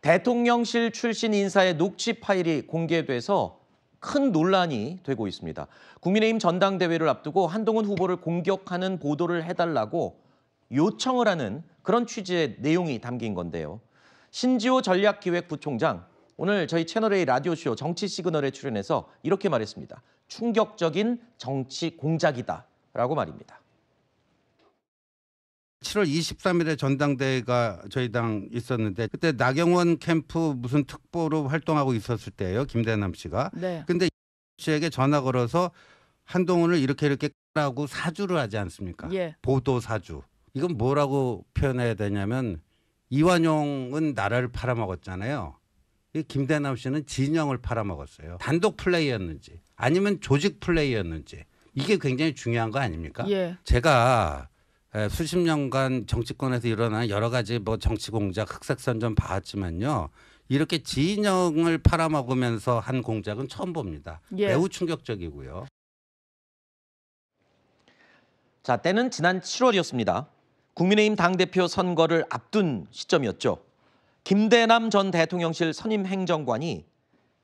대통령실 출신 인사의 녹취 파일이 공개돼서 큰 논란이 되고 있습니다. 국민의힘 전당대회를 앞두고 한동훈 후보를 공격하는 보도를 해달라고 요청을 하는 그런 취지의 내용이 담긴 건데요. 신지호 전략기획부총장, 오늘 저희 채널A 라디오쇼 정치 시그널에 출연해서 이렇게 말했습니다. 충격적인 정치 공작이다라고 말입니다. 7월 23일에 전당대회가 저희 당 있었는데 그때 나경원 캠프 무슨 특보로 활동하고 있었을 때예요. 김대남 씨가. 네. 근데 씨에게 전화 걸어서 한동훈을 이렇게 하고 사주를 하지 않습니까? 예. 보도 사주. 이건 뭐라고 표현해야 되냐면 이완용은 나라를 팔아먹었잖아요. 이 김대남 씨는 진영을 팔아먹었어요. 단독 플레이였는지 아니면 조직 플레이였는지 이게 굉장히 중요한 거 아닙니까? 예. 제가 수십 년간 정치권에서 일어난 여러 가지 뭐 정치 공작, 흑색선 좀 봐왔지만요. 이렇게 진영을 팔아먹으면서 한 공작은 처음 봅니다. 예. 매우 충격적이고요. 자, 때는 지난 7월이었습니다. 국민의힘 당대표 선거를 앞둔 시점이었죠. 김대남 전 대통령실 선임 행정관이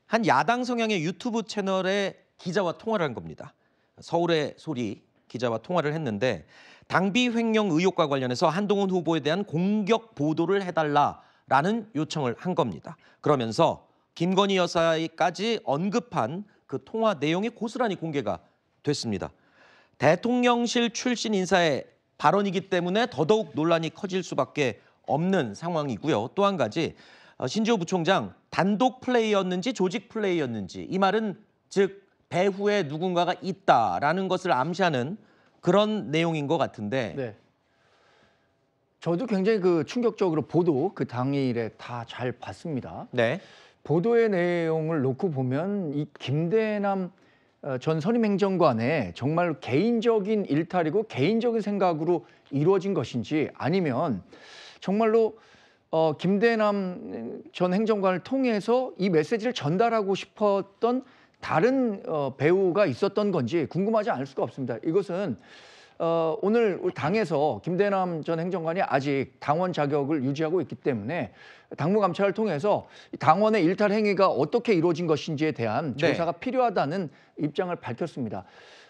한 야당 성향의 유튜브 채널에 기자와 통화를 한 겁니다. 서울의 소리 기자와 통화를 했는데 당비 횡령 의혹과 관련해서 한동훈 후보에 대한 공격 보도를 해달라라는 요청을 한 겁니다. 그러면서 김건희 여사까지 언급한 그 통화 내용이 고스란히 공개가 됐습니다. 대통령실 출신 인사의 발언이기 때문에 더더욱 논란이 커질 수밖에 없는 상황이고요. 또 한 가지 신지호 부총장 단독 플레이였는지 조직 플레이였는지 이 말은 즉 배후에 누군가가 있다라는 것을 암시하는 그런 내용인 것 같은데. 네. 저도 굉장히 그 충격적으로 보도 그 당일에 다 잘 봤습니다. 네. 보도의 내용을 놓고 보면 이 김대남 전 선임행정관의 정말 개인적인 일탈이고 개인적인 생각으로 이루어진 것인지 아니면 정말로 김대남 전 행정관을 통해서 이 메시지를 전달하고 싶었던 다른 배우가 있었던 건지 궁금하지 않을 수가 없습니다. 이것은 오늘 당에서 김대남 전 행정관이 아직 당원 자격을 유지하고 있기 때문에 당무감찰을 통해서 당원의 일탈 행위가 어떻게 이루어진 것인지에 대한 조사가 필요하다는 입장을 밝혔습니다.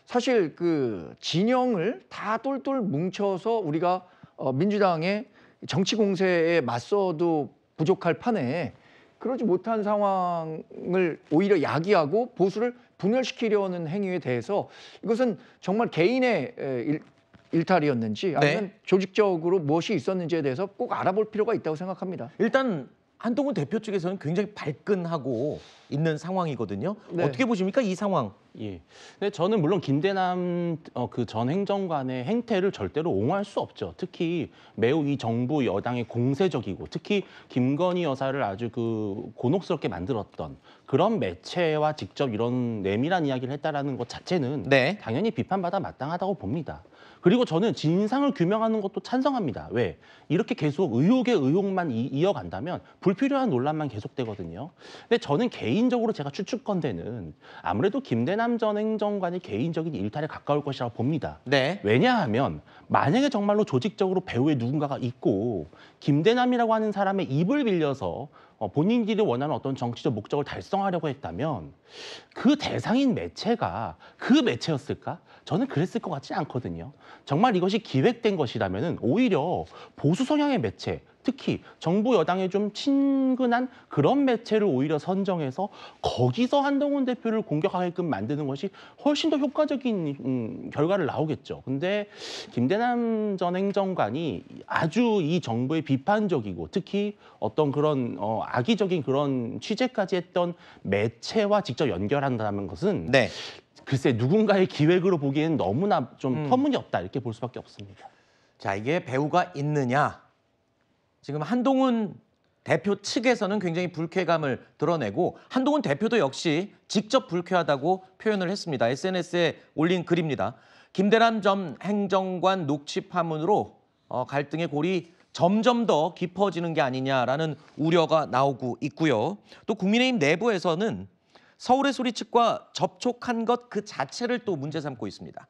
사실 그 진영을 다 똘똘 뭉쳐서 우리가 민주당의 정치 공세에 맞서도 부족할 판에 그러지 못한 상황을 오히려 야기하고 보수를 분열시키려는 행위에 대해서 이것은 정말 개인의 일탈이었는지 아니면 조직적으로 무엇이 있었는지에 대해서 꼭 알아볼 필요가 있다고 생각합니다. 일단 한동훈 대표 측에서는 굉장히 발끈하고 있는 상황이거든요. 네. 어떻게 보십니까, 이 상황? 예. 근데 저는 물론 김대남 그 전 행정관의 행태를 절대로 옹호할 수 없죠. 특히 매우 이 정부 여당의 공세적이고 특히 김건희 여사를 아주 그 곤혹스럽게 만들었던 그런 매체와 직접 이런 내밀한 이야기를 했다라는 것 자체는 당연히 비판받아 마땅하다고 봅니다. 그리고 저는 진상을 규명하는 것도 찬성합니다. 왜? 이렇게 계속 의혹에 의혹만 이어간다면 불필요한 논란만 계속되거든요. 근데 저는 개인적으로 제가 추측컨대는 아무래도 김대남 전 행정관이 개인적인 일탈에 가까울 것이라고 봅니다. 왜냐하면 만약에 정말로 조직적으로 배후에 누군가가 있고 김대남이라고 하는 사람의 입을 빌려서 본인들이 원하는 어떤 정치적 목적을 달성하려고 했다면 그 대상인 매체가 그 매체였을까? 저는 그랬을 것 같지 않거든요. 정말 이것이 기획된 것이라면 오히려 보수 성향의 매체, 특히 정부 여당에 좀 친근한 그런 매체를 오히려 선정해서 거기서 한동훈 대표를 공격하게끔 만드는 것이 훨씬 더 효과적인 결과를 나오겠죠. 근데 김대남 전 행정관이 아주 이 정부의 비판적이고 특히 어떤 그런 악의적인 그런 취재까지 했던 매체와 직접 연결한다는 것은 글쎄 누군가의 기획으로 보기에는 너무나 좀 터무니없다 이렇게 볼 수밖에 없습니다. 자, 이게 배우가 있느냐? 지금 한동훈 대표 측에서는 굉장히 불쾌감을 드러내고 한동훈 대표도 역시 직접 불쾌하다고 표현을 했습니다. SNS에 올린 글입니다. 김대남 전 행정관 녹취 파문으로 갈등의 골이 점점 더 깊어지는 게 아니냐라는 우려가 나오고 있고요. 또 국민의힘 내부에서는 서울의 소리 측과 접촉한 것 그 자체를 또 문제 삼고 있습니다.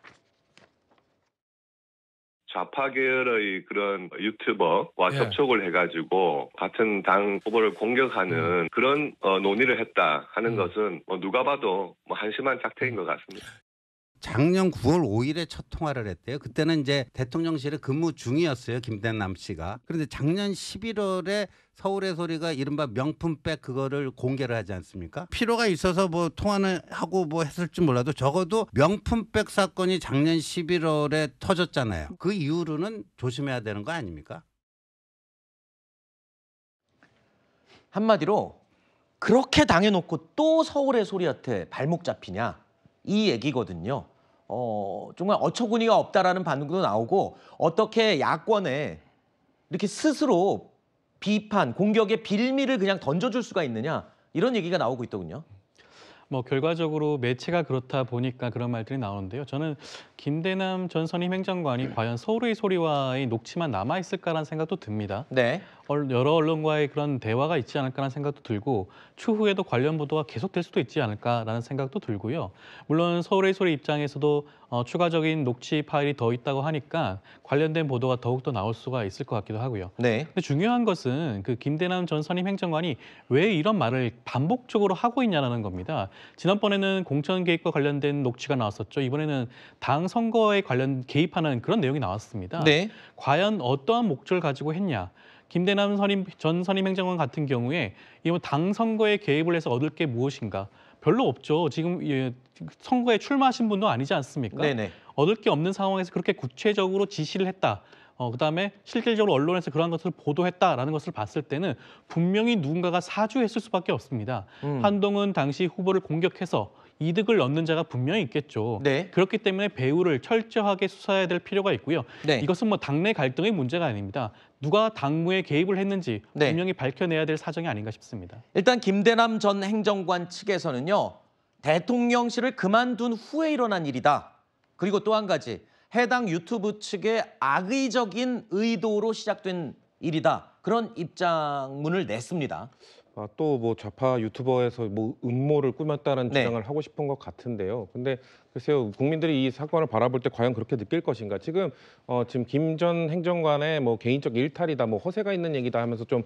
좌파 계열의 그런 유튜버와 예. 접촉을 해가지고 같은 당 후보를 공격하는 그런 논의를 했다 하는 것은 누가 봐도 한심한 작태인 것 같습니다. 작년 9월 5일에 첫 통화를 했대요. 그때는 이제 대통령실에 근무 중이었어요. 김대남 씨가. 그런데 작년 11월에 서울의 소리가 이른바 명품백 그거를 공개를 하지 않습니까? 필요가 있어서 뭐 통화는 하고 뭐 했을지 몰라도 적어도 명품백 사건이 작년 11월에 터졌잖아요. 그 이후로는 조심해야 되는 거 아닙니까? 한마디로 그렇게 당해놓고 또 서울의 소리한테 발목 잡히냐 이 얘기거든요. 정말 어처구니가 없다라는 반응도 나오고 어떻게 야권에 이렇게 스스로 비판, 공격의 빌미를 그냥 던져줄 수가 있느냐 이런 얘기가 나오고 있더군요. 뭐 결과적으로 매체가 그렇다 보니까 그런 말들이 나오는데요. 저는 김대남 전 선임 행정관이 과연 서울의 소리와의 녹취만 남아 있을까라는 생각도 듭니다. 네. 여러 언론과의 그런 대화가 있지 않을까라는 생각도 들고 추후에도 관련 보도가 계속될 수도 있지 않을까라는 생각도 들고요. 물론 서울의 소리 입장에서도 추가적인 녹취 파일이 더 있다고 하니까 관련된 보도가 더욱더 나올 수가 있을 것 같기도 하고요. 네. 근데 중요한 것은 그 김대남 전 선임 행정관이 왜 이런 말을 반복적으로 하고 있냐는 겁니다. 지난번에는 공천 개입과 관련된 녹취가 나왔었죠. 이번에는 당 선거에 관련 개입하는 그런 내용이 나왔습니다. 네. 과연 어떠한 목적을 가지고 했냐? 김대남 전 선임 행정관 같은 경우에 당 선거에 개입을 해서 얻을 게 무엇인가? 별로 없죠. 지금 선거에 출마하신 분도 아니지 않습니까? 네네. 얻을 게 없는 상황에서 그렇게 구체적으로 지시를 했다. 그다음에 실질적으로 언론에서 그러한 것을 보도했다라는 것을 봤을 때는 분명히 누군가가 사주했을 수밖에 없습니다. 한동훈 당시 후보를 공격해서 이득을 얻는 자가 분명히 있겠죠. 네. 그렇기 때문에 배후를 철저하게 수사해야 될 필요가 있고요. 네. 이것은 뭐 당내 갈등의 문제가 아닙니다. 누가 당무에 개입을 했는지 네. 분명히 밝혀내야 될 사정이 아닌가 싶습니다. 일단 김대남 전 행정관 측에서는요. 대통령실을 그만둔 후에 일어난 일이다. 그리고 또 한 가지 해당 유튜브 측의 악의적인 의도로 시작된 일이다. 그런 입장문을 냈습니다. 또 뭐 좌파 유튜버에서 뭐 음모를 꾸몄다는 네. 주장을 하고 싶은 것 같은데요. 근데 글쎄요, 국민들이 이 사건을 바라볼 때 과연 그렇게 느낄 것인가? 지금 김 전 행정관의 뭐 개인적 일탈이다, 뭐 허세가 있는 얘기다 하면서 좀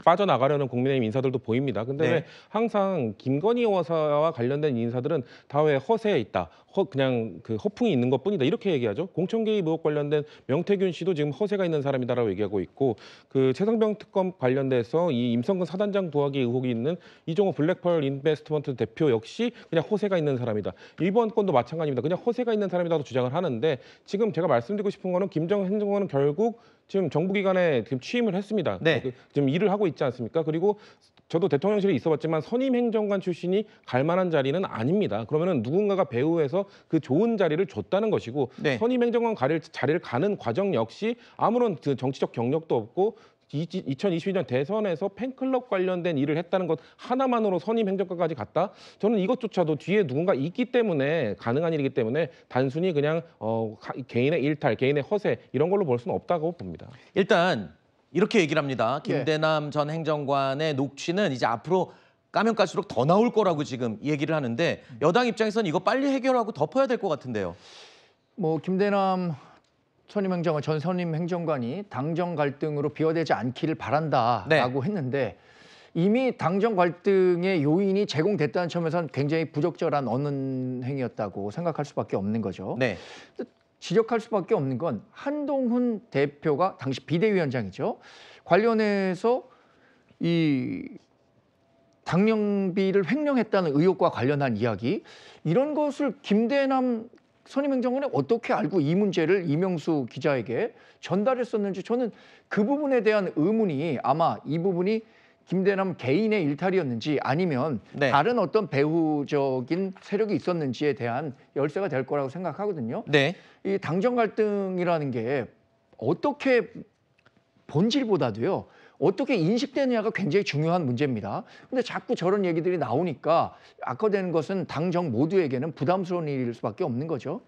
빠져나가려는 국민의힘 인사들도 보입니다. 근데 네. 왜 항상 김건희 여사와 관련된 인사들은 다 왜 허세에 있다, 그냥 그 허풍이 있는 것뿐이다 이렇게 얘기하죠. 공천 개입 의혹 관련된 명태균 씨도 지금 허세가 있는 사람이다라고 얘기하고 있고 그 최상병 특검 관련돼서 이 임성근 사단장 도하기 의혹이 있는 이종호 블랙펄 인베스트먼트 대표 역시 그냥 허세가 있는 사람이다. 이번 건도 마찬가지입니다. 그냥 허세가 있는 사람이라고 주장을 하는데 지금 제가 말씀드리고 싶은 거는 김 전 행정관은 결국 지금 정부기관에 지금 취임을 했습니다. 네. 지금 일을 하고 있지 않습니까? 그리고 저도 대통령실에 있어봤지만 선임 행정관 출신이 갈 만한 자리는 아닙니다. 그러면은 누군가가 배후에서 그 좋은 자리를 줬다는 것이고 네. 선임 행정관 자리를 가는 과정 역시 아무런 그 정치적 경력도 없고 2022년 대선에서 팬클럽 관련된 일을 했다는 것 하나만으로 선임 행정관까지 갔다? 저는 이것조차도 뒤에 누군가 있기 때문에 가능한 일이기 때문에 단순히 그냥 개인의 일탈, 개인의 허세 이런 걸로 볼 수는 없다고 봅니다. 일단 이렇게 얘기를 합니다. 예. 김대남 전 행정관의 녹취는 이제 앞으로 까면 깔수록 더 나올 거라고 지금 얘기를 하는데 여당 입장에서는 이거 빨리 해결하고 덮어야 될 것 같은데요. 뭐 김대남 전 선임 행정관이 당정 갈등으로 비화되지 않기를 바란다라고 했는데 이미 당정 갈등의 요인이 제공됐다는 점에서는 굉장히 부적절한 언행이었다고 생각할 수밖에 없는 거죠. 네. 지적할 수밖에 없는 건 한동훈 대표가 당시 비대위원장이죠. 관련해서 이 당연비를 횡령했다는 의혹과 관련한 이야기 이런 것을 김대남 선임 행정관이 어떻게 알고 이 문제를 이명수 기자에게 전달했었는지 저는 그 부분에 대한 의문이 아마 이 부분이 김대남 개인의 일탈이었는지 아니면 네. 다른 어떤 배후적인 세력이 있었는지에 대한 열쇠가 될 거라고 생각하거든요. 네. 이 당정 갈등이라는 게 어떻게 본질보다도요. 어떻게 인식되느냐가 굉장히 중요한 문제입니다. 근데 자꾸 저런 얘기들이 나오니까 악화되는 것은 당정 모두에게는 부담스러운 일일 수밖에 없는 거죠.